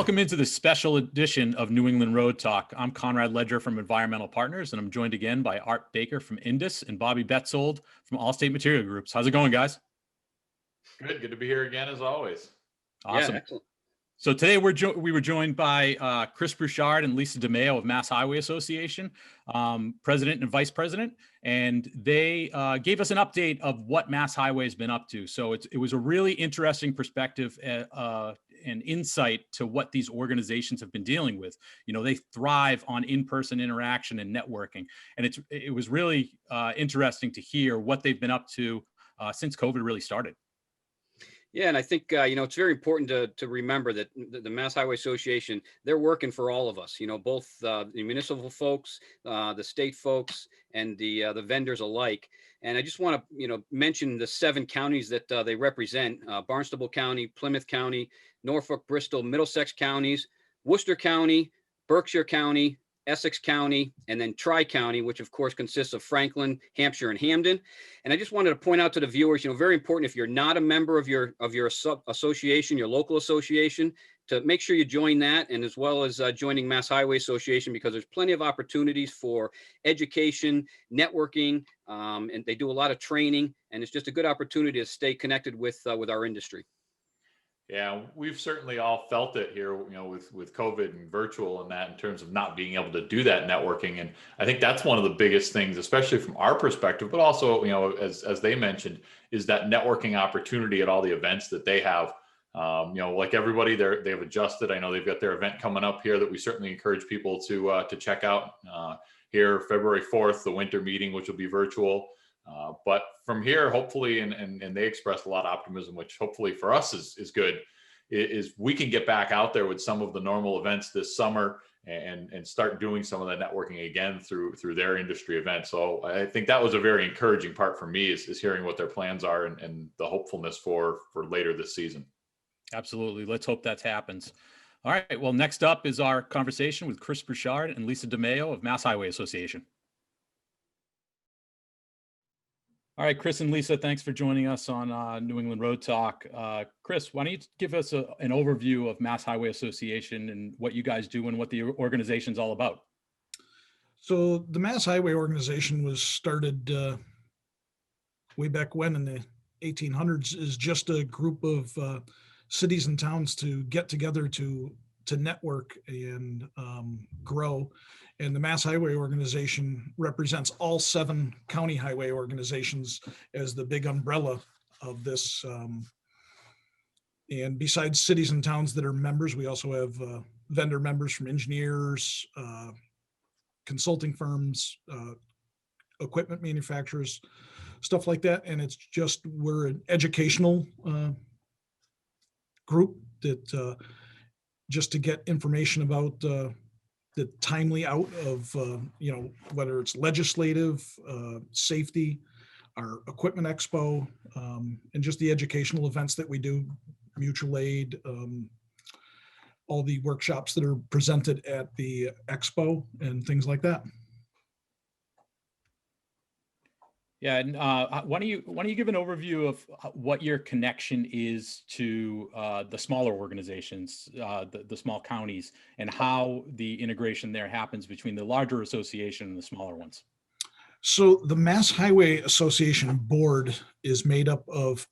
Welcome into this special edition of New England Road Talk. I'm Conrad Leger from Environmental Partners, and I'm joined again by art.baker from Indus and Bobby Betsold from Allstate Material Groups. How's it going, guys? Good to be here again, as always. Awesome. Yeah, excellent. So today we were joined by Chris Bouchard and Lisa Demeo of Mass Highway Association, president and vice president, and they gave us an update of what Mass Highway has been up to. So it was a really interesting perspective and insight to what these organizations have been dealing with. You know, they thrive on in-person interaction and networking, and it was really interesting to hear what they've been up to since COVID really started. Yeah, and I think it's very important to remember that the Mass Highway Association, they're working for all of us. Both the municipal folks, the state folks, and the vendors alike. And I just want to mention the 7 counties that they represent: Barnstable County, Plymouth County, Norfolk, Bristol, Middlesex counties, Worcester County, Berkshire County, Essex County, and then Tri-County, which of course consists of Franklin, Hampshire, and Hamden. And I just wanted to point out to the viewers, very important, if you're not a member of your association, your local association, to make sure you join that, and as well as joining Mass Highway Association, because there's plenty of opportunities for education, networking, and they do a lot of training, and it's just a good opportunity to stay connected with our industry. Yeah, we've certainly all felt it here, with COVID and virtual and that, in terms of not being able to do that networking. And I think that's one of the biggest things, especially from our perspective, but also, as they mentioned, is that networking opportunity at all the events that they have. Like everybody, they've adjusted. I know they've got their event coming up here that we certainly encourage people to check out here, February 4th, the winter meeting, which will be virtual. But from here, hopefully, and they expressed a lot of optimism, which hopefully for us is good, is we can get back out there with some of the normal events this summer and start doing some of the networking again through their industry events. So I think that was a very encouraging part for me, is hearing what their plans are and the hopefulness for later this season. Absolutely. Let's hope that happens. All right. Well, next up is our conversation with Chris Bouchard and Lisa Demeo of Mass Highway Association. All right, Chris and Lisa, thanks for joining us on New England Road Talk. Chris, why don't you give us an overview of Mass Highway Association and what you guys do and what the organization's all about? So the Mass Highway Organization was started way back when in the 1800s as just a group of cities and towns to get together to network and grow. And the Mass Highway Organization represents all 7 county highway organizations as the big umbrella of this. And besides cities and towns that are members, we also have vendor members from engineers, consulting firms, equipment manufacturers, stuff like that. And it's just, we're an educational group that just to get information about the timely out of, whether it's legislative, safety, our equipment expo, and just the educational events that we do, mutual aid, all the workshops that are presented at the expo and things like that. Yeah, and why don't you give an overview of what your connection is to the smaller organizations, the small counties, and how the integration there happens between the larger association and the smaller ones? So the Mass Highway Association board is made up of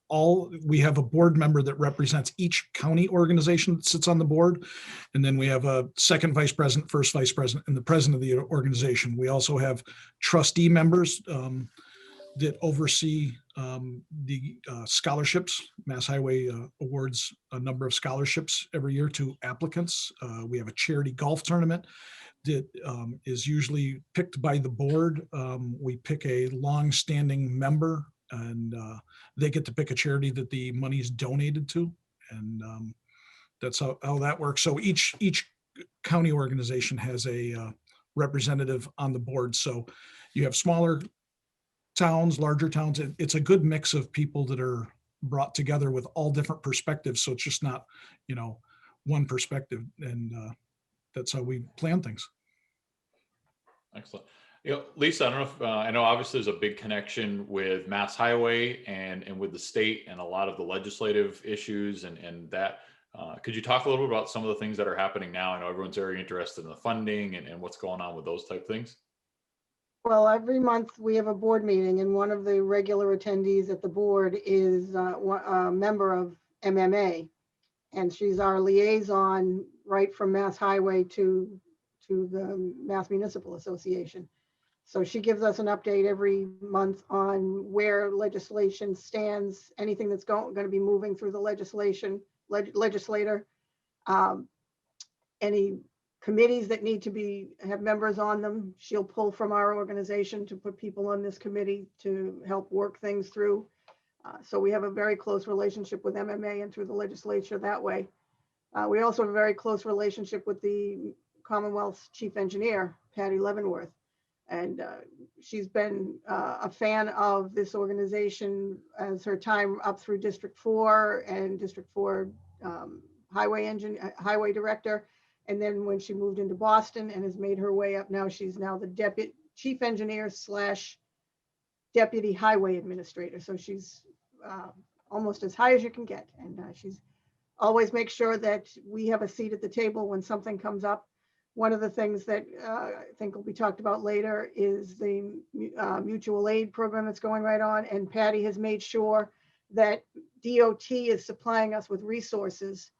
we have a board member that represents each county organization that sits on the board. And then we have a second vice president, first vice president, and the president of the organization. We also have trustee members that oversee the scholarships. Mass Highway awards a number of scholarships every year to applicants. We have a charity golf tournament that is usually picked by the board. We pick a long-standing member, and they get to pick a charity that the money is donated to, and that's how that works. So each county organization has a representative on the board. So you have smaller towns, larger towns. It's a good mix of people that are brought together with all different perspectives. So it's just not, one perspective, and that's how we plan things. Excellent. Lisa, I don't know if I know obviously there's a big connection with Mass Highway and with the state and a lot of the legislative issues and that. Could you talk a little bit about some of the things that are happening now? I know everyone's very interested in the funding and what's going on with those type things. Well, every month we have a board meeting, and one of the regular attendees at the board is a member of MMA, and she's our liaison right from Mass Highway to the Mass Municipal Association. So she gives us an update every month on where legislation stands, anything that's going to be moving through the legislator, any committees that need to have members on them. She'll pull from our organization to put people on this committee to help work things through. So we have a very close relationship with MMA and through the legislature that way. We also have a very close relationship with the Commonwealth's chief engineer, Patty Leavenworth. And she's been a fan of this organization as her time up through District 4 and District 4 highway director. And then when she moved into Boston and has made her way up, now she's now the deputy chief engineer / deputy highway administrator. So she's almost as high as you can get. And she's always makes sure that we have a seat at the table when something comes up. One of the things that I think will be talked about later is the mutual aid program that's going right on. And Patty has made sure that DOT is supplying us with resources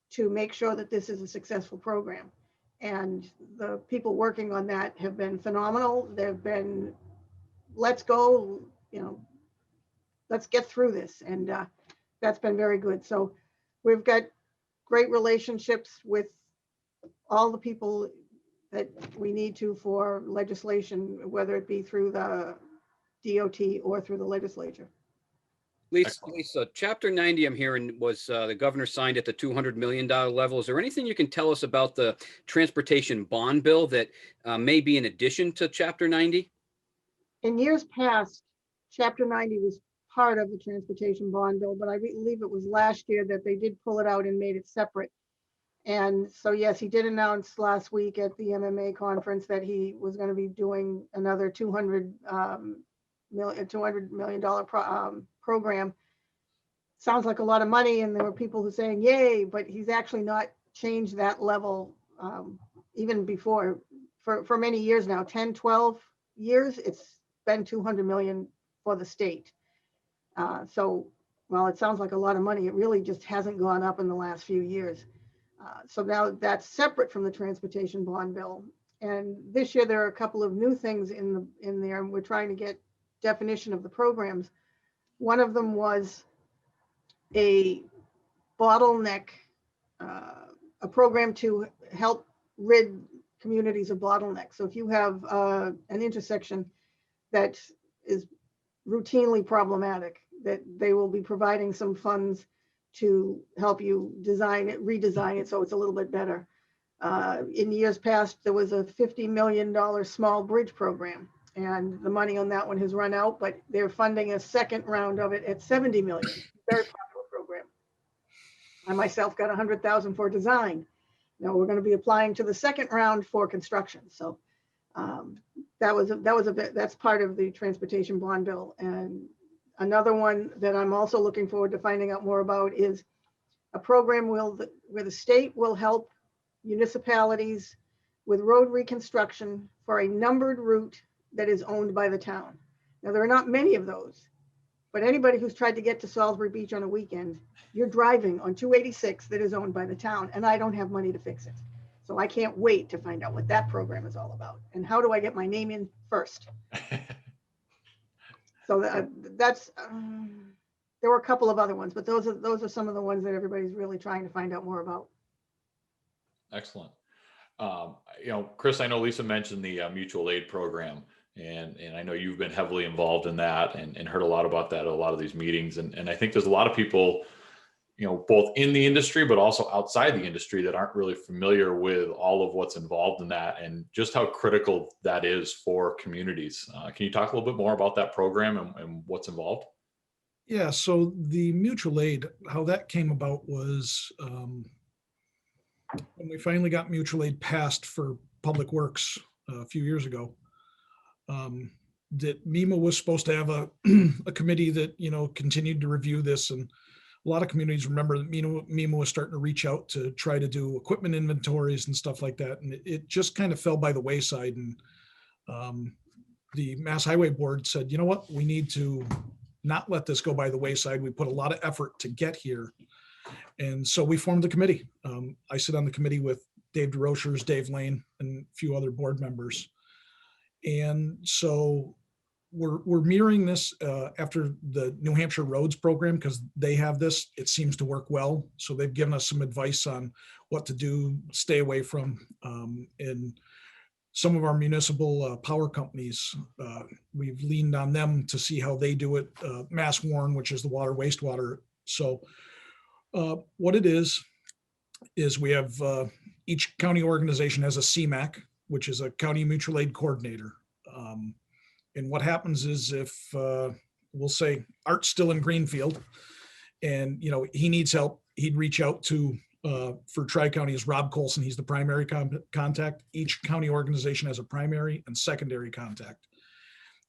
to make sure that this is a successful program. And the people working on that have been phenomenal. They've been, let's go, let's get through this. And that's been very good. So we've got great relationships with all the people that we need to for legislation, whether it be through the DOT or through the legislature. Lisa, Chapter 90, I'm hearing, was the governor signed at the $200 million level. Is there anything you can tell us about the transportation bond bill that may be in addition to Chapter 90? In years past, Chapter 90 was part of the transportation bond bill, but I believe it was last year that they did pull it out and made it separate. And so, yes, he did announce last week at the MMA conference that he was going to be doing another $200 million program. Sounds like a lot of money, and there were people who saying, yay, but he's actually not changed that level even before. For many years now, 10, 12 years, it's been 200 million for the state. So, well, it sounds like a lot of money. It really just hasn't gone up in the last few years. So now that's separate from the transportation bond bill. And this year there are a couple of new things in there, and we're trying to get definition of the programs. One of them was a bottleneck, a program to help rid communities of bottlenecks. So if you have an intersection that is routinely problematic, that they will be providing some funds to help you redesign it so it's a little bit better. In years past, there was a $50 million small bridge program, and the money on that one has run out, but they're funding a second round of it at 70 million. Very popular program. I myself got 100,000 for design. Now we're going to be applying to the second round for construction. So that's part of the transportation bond bill. And another one that I'm also looking forward to finding out more about is a program where the state will help municipalities with road reconstruction for a numbered route that is owned by the town. Now, there are not many of those, but anybody who's tried to get to Salisbury Beach on a weekend, you're driving on 286 that is owned by the town, and I don't have money to fix it. So I can't wait to find out what that program is all about. And how do I get my name in first? So that's, there were a couple of other ones, but those are some of the ones that everybody's really trying to find out more about. Excellent. Chris, I know Lisa mentioned the mutual aid program, and I know you've been heavily involved in that and heard a lot about that at a lot of these meetings. And I think there's a lot of people, both in the industry, but also outside the industry that aren't really familiar with all of what's involved in that and just how critical that is for communities. Can you talk a little bit more about that program and what's involved? Yeah, so the mutual aid, how that came about was when we finally got mutual aid passed for public works a few years ago, that MEMA was supposed to have a committee that, continued to review this and a lot of communities remember that MEMA was starting to reach out to try to do equipment inventories and stuff like that. And it just kind of fell by the wayside. And the Mass Highway Board said, you know what, we need to not let this go by the wayside. We put a lot of effort to get here. And so we formed the committee. I sit on the committee with Dave DeRochers, Dave Lane, and a few other board members. And so we're mirroring this after the New Hampshire Roads program, because they have this. It seems to work well. So they've given us some advice on what to do, stay away from. And some of our municipal power companies, we've leaned on them to see how they do it. Mass Warren, which is the water wastewater. So what it is we have each county organization has a CMAC, which is a county mutual aid coordinator. And what happens is if we'll say Art's still in Greenfield and, you know, he needs help, he'd reach out to, for Tri-County is Rob Colson. He's the primary contact. Each county organization has a primary and secondary contact.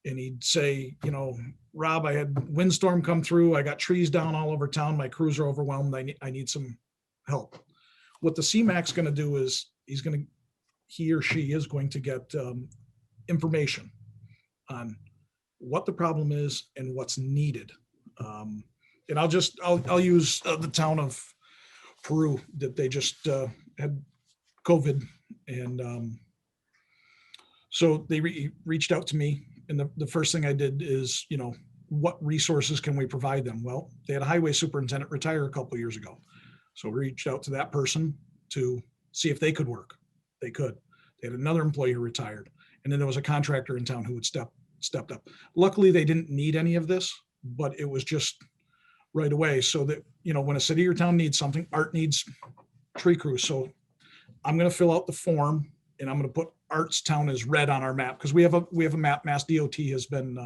And he'd say, you know, Rob, I had windstorm come through. I got trees down all over town. My crews are overwhelmed. I need some help. What the CMAC's going to do is he or she is going to get information on what the problem is and what's needed. And I'll use the town of Peru that they just had COVID. And so they reached out to me. And the first thing I did is, you know, what resources can we provide them? Well, they had a highway superintendent retire a couple of years ago. So we reached out to that person to see if they could work. They could. They had another employee who retired. And then there was a contractor in town who had stepped up. Luckily, they didn't need any of this, but it was just right away. So that, you know, when a city or town needs something, Art needs tree crews. So I'm going to fill out the form and I'm going to put Art's town as red on our map, because we have a map. Mass DOT has been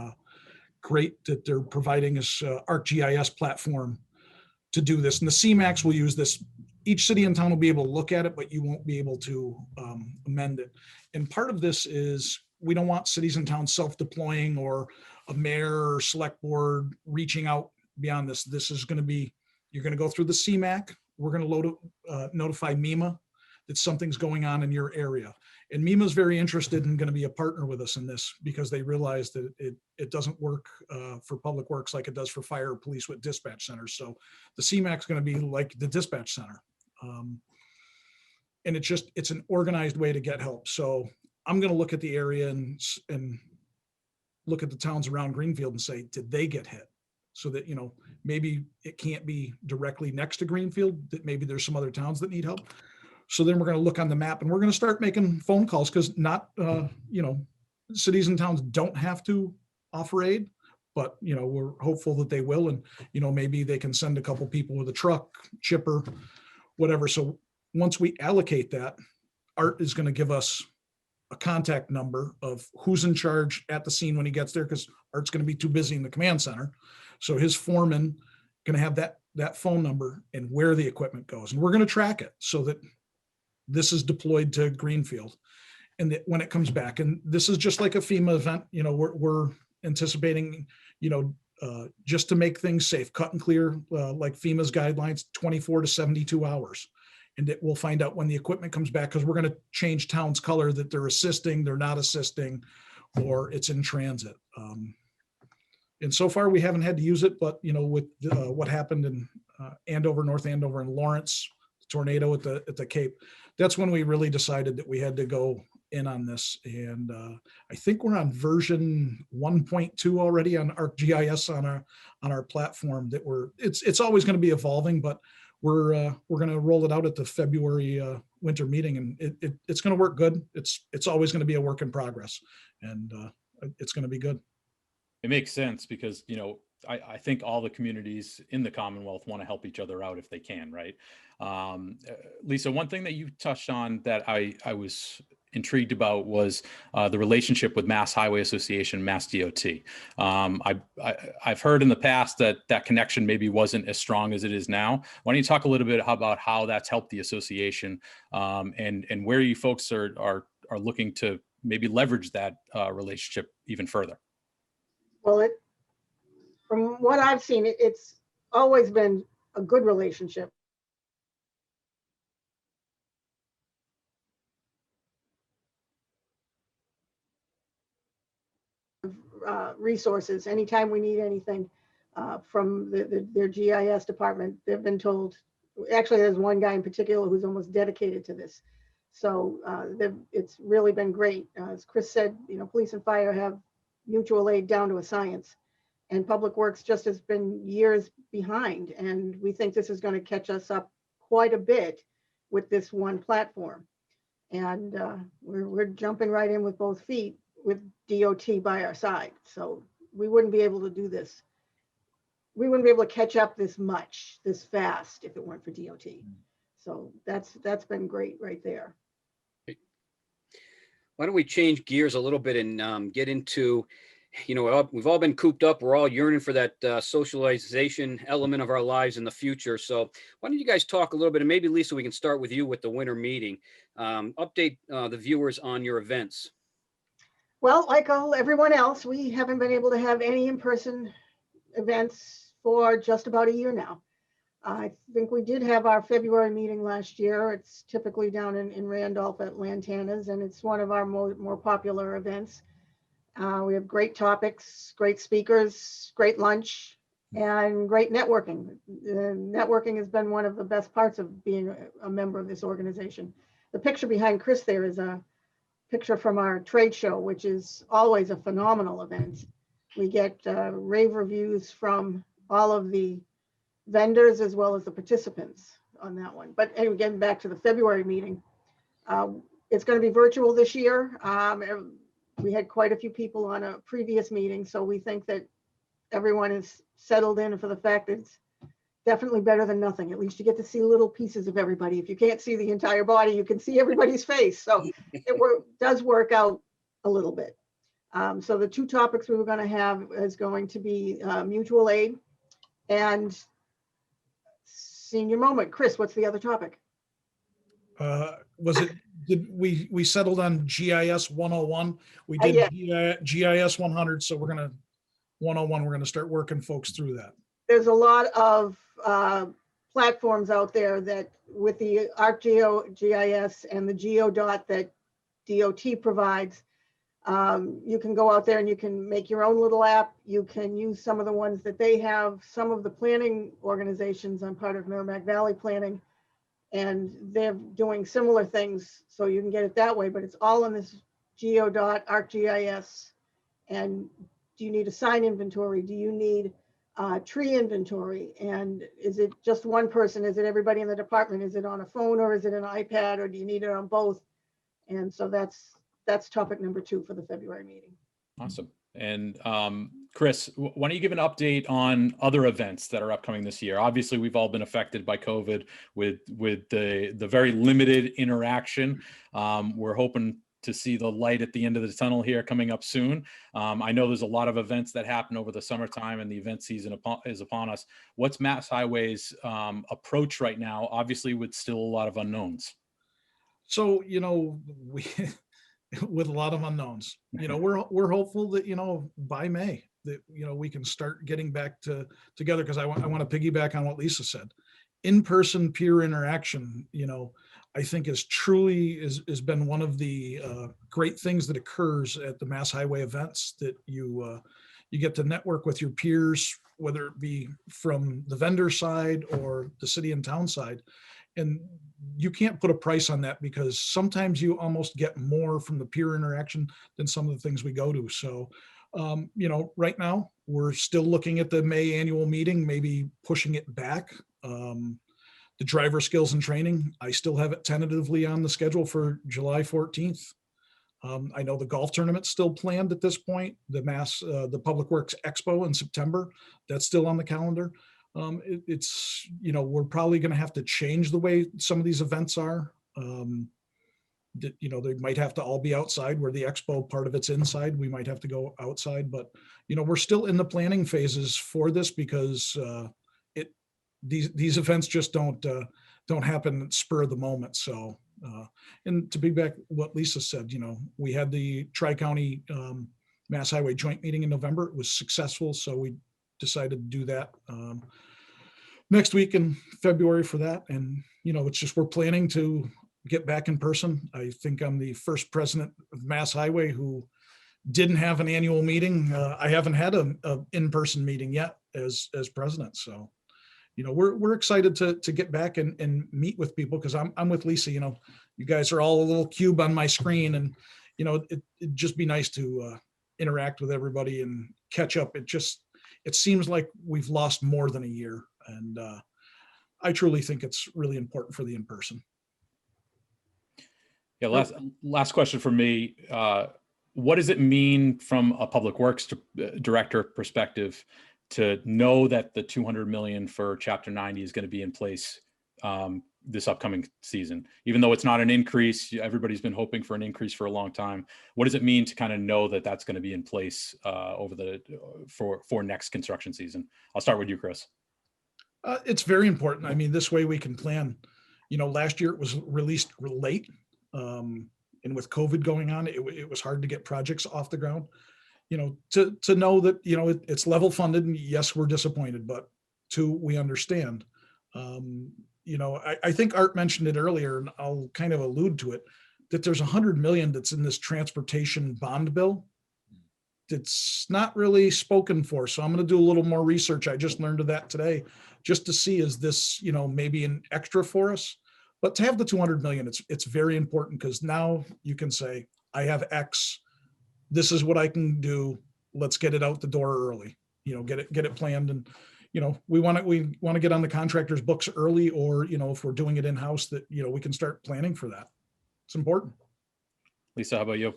great that they're providing us ArcGIS platform to do this. And the CMAX will use this. Each city and town will be able to look at it, but you won't be able to amend it. And part of this is we don't want cities and towns self-deploying or a mayor or select board reaching out beyond this. This is going to be, you're going to go through the CMAC. We're going to notify MEMA that something's going on in your area. And MEMA is very interested and going to be a partner with us in this, because they realize that it doesn't work for public works like it does for fire or police with dispatch centers. So the CMAC is going to be like the dispatch center. And it's an organized way to get help. So I'm going to look at the area and look at the towns around Greenfield and say, did they get hit? So that, you know, maybe it can't be directly next to Greenfield, that maybe there's some other towns that need help. So then we're going to look on the map and we're going to start making phone calls, because not, you know, cities and towns don't have to offer aid, but, you know, we're hopeful that they will. And, you know, maybe they can send a couple people with a truck, chipper, whatever. So once we allocate that, Art is going to give us a contact number of who's in charge at the scene when he gets there, because Art's going to be too busy in the command center. So his foreman going to have that phone number and where the equipment goes. And we're going to track it so that this is deployed to Greenfield and that when it comes back, and this is just like a FEMA event, you know, we're anticipating, you know, just to make things safe, cut and clear, like FEMA's guidelines, 24 to 72 hours. And it, we'll find out when the equipment comes back, because we're going to change town's color, that they're assisting, they're not assisting, or it's in transit. And so far we haven't had to use it, but, you know, with what happened in Andover, North Andover, and Lawrence, the tornado at the Cape, that's when we really decided that we had to go in on this. And I think we're on version 1.2 already on ArcGIS on our platform. That it's always going to be evolving, but we're going to roll it out at the February winter meeting, and it's going to work good. It's always going to be a work in progress, and it's going to be good. It makes sense, because, you know, I think all the communities in the Commonwealth want to help each other out if they can, right? Lisa, one thing that you touched on that I was intrigued about was the relationship with Mass Highway Association, Mass DOT. I've heard in the past that connection maybe wasn't as strong as it is now. Why don't you talk a little bit about how that's helped the association, and where you folks are looking to maybe leverage that relationship even further? Well, from what I've seen, it's always been a good relationship. Resources anytime we need anything from their GIS department. They've been told, actually there's one guy in particular who's almost dedicated to this. So it's really been great. As Chris said, police and fire have mutual aid down to a science, and Public Works just has been years behind. And we think this is going to catch us up quite a bit with this one platform. And we're jumping right in with both feet with DOT by our side. So we wouldn't be able to do this. We wouldn't be able to catch up this fast if it weren't for DOT. So that's been great right there. Why don't we change gears a little bit and get into, we've all been cooped up. We're all yearning for that socialization element of our lives in the future. So why don't you guys talk a little bit, and maybe Lisa, we can start with you with the winter meeting. Update the viewers on your events. Well, like everyone else, we haven't been able to have any in-person events for just about a year now. I think we did have our February meeting last year. It's typically down in Randolph at Lantana's, and it's one of our more popular events. We have great topics, great speakers, great lunch, and great networking. Networking has been one of the best parts of being a member of this organization. The picture behind Chris there is a picture from our trade show, which is always a phenomenal event. We get rave reviews from all of the vendors as well as the participants on that one. But anyway, getting back to the February meeting, it's going to be virtual this year. We had quite a few people on a previous meeting, so we think that everyone is settled in for the fact that it's definitely better than nothing. At least you get to see little pieces of everybody. If you can't see the entire body, you can see everybody's face. So it does work out a little bit. So the two topics we were going to have is going to be mutual aid and senior moment. Chris, what's the other topic? Did we settled on GIS 101? We did GIS 100, so we're going to 101. We're going to start working folks through that. There's a lot of platforms out there that with the ArcGIS and the GeoDot that DOT provides, you can go out there and you can make your own little app. You can use some of the ones that they have. Some of the planning organizations, I'm part of Merrimack Valley Planning, and they're doing similar things, so you can get it that way, but it's all in this GeoDot, ArcGIS. And do you need a sign inventory? Do you need tree inventory? And is it just one person? Is it everybody in the department? Is it on a phone or is it an iPad, or do you need it on both? And so that's topic number 2 for the February meeting. Awesome. And Chris, why don't you give an update on other events that are upcoming this year? Obviously, we've all been affected by COVID with the very limited interaction. We're hoping to see the light at the end of the tunnel here coming up soon. I know there's a lot of events that happen over the summertime, and the event season is upon us. What's Mass Highway's approach right now, obviously with still a lot of unknowns? So, we with a lot of unknowns, we're hopeful that, by May that, we can start getting back together. Cause I want to piggyback on what Lisa said. In-person peer interaction, I think has been one of the great things that occurs at the Mass Highway events, that you get to network with your peers, whether it be from the vendor side or the city and town side. And you can't put a price on that, because sometimes you almost get more from the peer interaction than some of the things we go to. So, right now we're still looking at the May annual meeting, maybe pushing it back. The driver skills and training, I still have it tentatively on the schedule for July 14th. I know the golf tournament's still planned at this point. The Public Works Expo in September, that's still on the calendar. It's, we're probably going to have to change the way some of these events are. They might have to all be outside, where the expo part of it's inside. We might have to go outside, but we're still in the planning phases for this, because these events just don't happen spur of the moment. So, and to piggyback what Lisa said, we had the Tri-County Mass Highway joint meeting in November. It was successful, so we decided to do that. next week in February for that. And, it's just, we're planning to get back in person. I think I'm the first president of Mass Highway who didn't have an annual meeting. I haven't had a in-person meeting yet as president. So, we're excited to get back and meet with people, because I'm with Lisa. You guys are all a little cube on my screen, and it'd just be nice to interact with everybody and catch up. It seems like we've lost more than a year, and I truly think it's really important for the in-person. Yeah, last question for me. What does it mean from a public works director perspective to know that the 200 million for Chapter 90 is going to be in place this upcoming season? Even though it's not an increase, everybody's been hoping for an increase for a long time. What does it mean to kind of know that that's going to be in place for next construction season? I'll start with you, Chris. It's very important. I mean, this way we can plan. Last year it was released late. And with COVID going on, it was hard to get projects off the ground. To know that, it's level funded, and yes, we're disappointed, but two, we understand. I think Art mentioned it earlier, and I'll kind of allude to it, that there's 100 million that's in this transportation bond bill that's not really spoken for. So I'm going to do a little more research. I just learned of that today, just to see, is this, maybe an extra for us? But to have the 200 million, it's very important, because now you can say, I have X, this is what I can do. Let's get it out the door early, get it planned. And, we want to get on the contractor's books early, or, if we're doing it in-house, that, we can start planning for that. It's important. Lisa, how about you?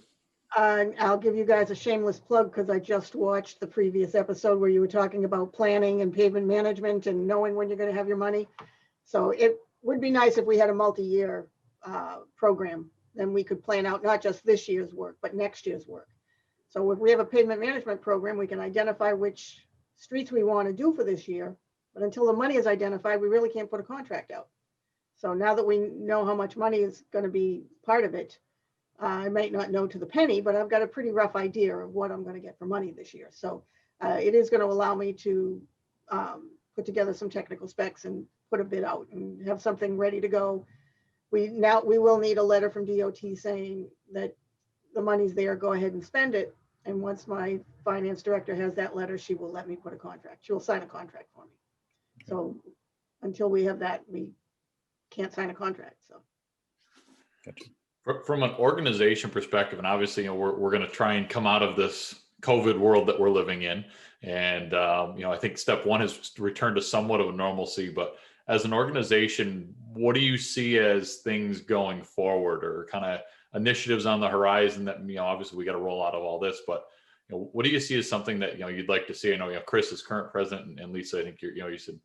I'll give you guys a shameless plug, because I just watched the previous episode where you were talking about planning and pavement management and knowing when you're going to have your money. So it would be nice if we had a multi-year program. Then we could plan out not just this year's work, but next year's work. So if we have a pavement management program, we can identify which streets we want to do for this year. But until the money is identified, we really can't put a contract out. So now that we know how much money is going to be part of it, I might not know to the penny, but I've got a pretty rough idea of what I'm going to get for money this year. So it is going to allow me to put together some technical specs and put a bid out and have something ready to go. We will need a letter from DOT saying that the money's there, go ahead and spend it. And once my finance director has that letter, she will let me put a contract. She will sign a contract for me. Okay. So until we have that, we can't sign a contract. So. Gotcha. From an organization perspective, and obviously, we're going to try and come out of this COVID world that we're living in. And, I think step one has returned to somewhat of a normalcy, but as an organization, what do you see as things going forward, or kind of initiatives on the horizon that, obviously we got to roll out of all this, but, what do you see as something that, you'd like to see? I know, Chris is current president, and Lisa, I think you said,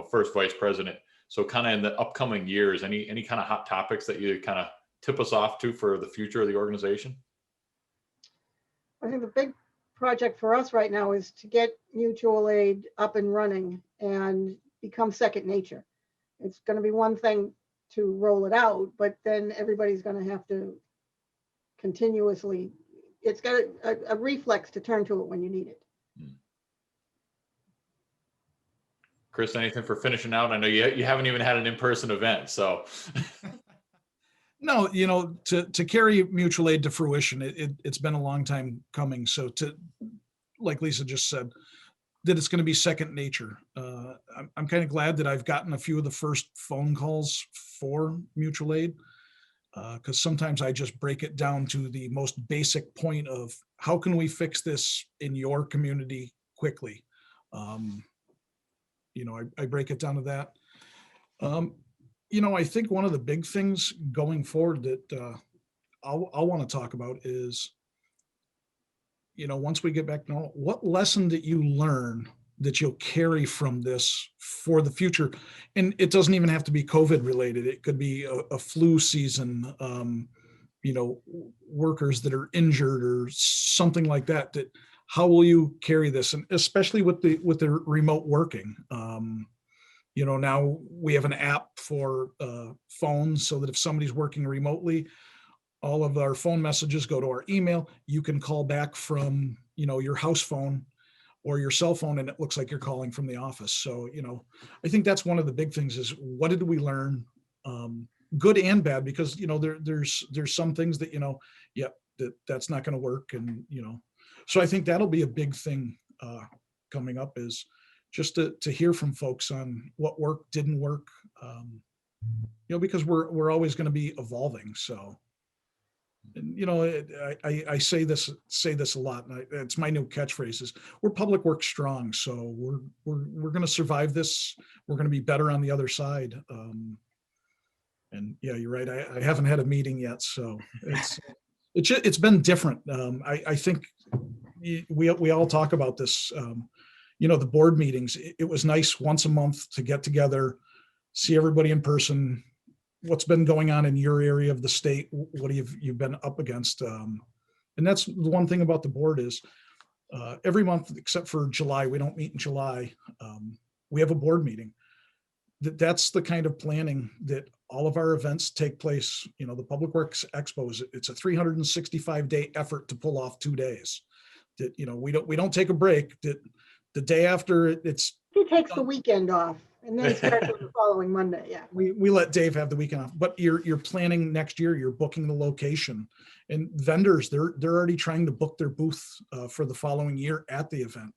first vice president. So kind of in the upcoming years, any kind of hot topics that you kind of tip us off to for the future of the organization? I think the big project for us right now is to get mutual aid up and running and become second nature. It's going to be one thing to roll it out, but then everybody's going to have to continuously, it's got a reflex to turn to it when you need it. Chris, anything for finishing out? I know you haven't even had an in-person event, so. No, to carry mutual aid to fruition, it's been a long time coming. So like Lisa just said, that it's going to be second nature. I'm kind of glad that I've gotten a few of the first phone calls for mutual aid, because sometimes I just break it down to the most basic point of how can we fix this in your community quickly. I break it down to that. I think one of the big things going forward that I'll want to talk about is, once we get back to normal, what lesson did you learn that you'll carry from this for the future? And it doesn't even have to be COVID related. It could be a flu season, workers that are injured or something like that. That how will you carry this? And especially with the remote working. Now we have an app for phones, so that if somebody's working remotely, all of our phone messages go to our email. You can call back from, your house phone, or your cell phone and it looks like you're calling from the office. So, I think that's one of the big things is what did we learn? Good and bad, because, there's some things that, yep, that's not going to work. And, so I think that'll be a big thing coming up, is just to hear from folks on what worked, didn't work, because we're always going to be evolving. So, and, I say this a lot, and it's my new catchphrase is we're public works strong. So we're going to survive this. We're going to be better on the other side. And yeah, you're right. I haven't had a meeting yet, so it's been different. I think we all talk about this. The board meetings. It was nice once a month to get together, see everybody in person. What's been going on in your area of the state? What have you been up against? And that's the one thing about the board is every month except for July, we don't meet in July. We have a board meeting. That's the kind of planning that all of our events take place. The Public Works Expo it's a 365-day effort to pull off 2 days. That we don't take a break. That the day after it's He takes the weekend off and then starts on the following Monday. Yeah. We let Dave have the weekend off, but you're planning next year. You're booking the location, and vendors they're already trying to book their booth for the following year at the event.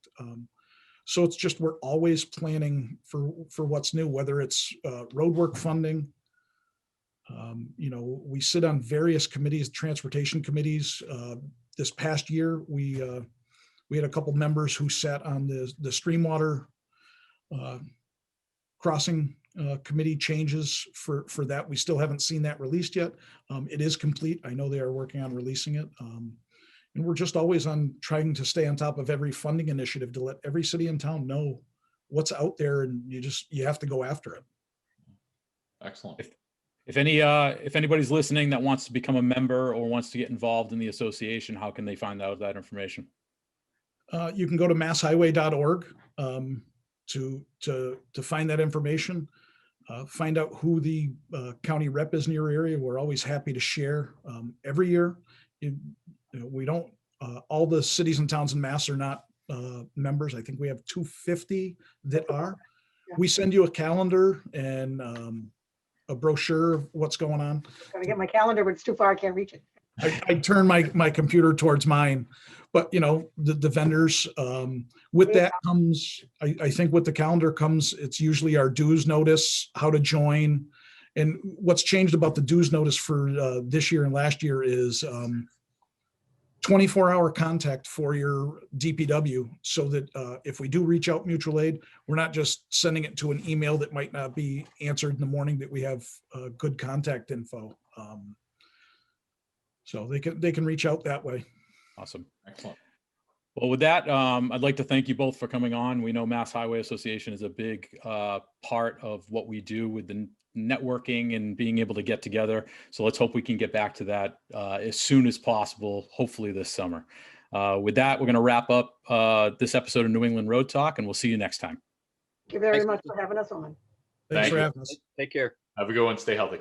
So it's just we're always planning for what's new, whether it's roadwork funding. We sit on various committees, transportation committees. This past year, we had a couple members who sat on the Streamwater crossing committee changes for that. We still haven't seen that released yet. It is complete. I know they are working on releasing it. And we're just always on trying to stay on top of every funding initiative to let every city and town know what's out there, and you have to go after it. Excellent. If anybody's listening that wants to become a member or wants to get involved in the association, how can they find out that information? You can go to masshighway.org to find that information. Find out who the county rep is in your area. We're always happy to share. Every year, we don't. All the cities and towns in Mass are not members. I think we have 250 that are. Yeah. We send you a calendar and a brochure of what's going on. Gotta get my calendar, but it's too far. I can't reach it. I turn my computer towards mine, but the vendors, with that comes, I think with the calendar comes, it's usually our dues notice, how to join. And what's changed about the dues notice for this year and last year is 24-hour contact for your DPW, so that if we do reach out mutual aid, we're not just sending it to an email that might not be answered in the morning, that we have good contact info. So they can reach out that way. Awesome. Excellent. Well, with that, I'd like to thank you both for coming on. We know Mass Highway Association is a big part of what we do with the networking and being able to get together. So let's hope we can get back to that as soon as possible, hopefully this summer. With that, we're going to wrap up this episode of New England Road Talk, and we'll see you next time. Thank you very much for having us on. Thanks Thank for you. having us. Take care. Have a good one. Stay healthy.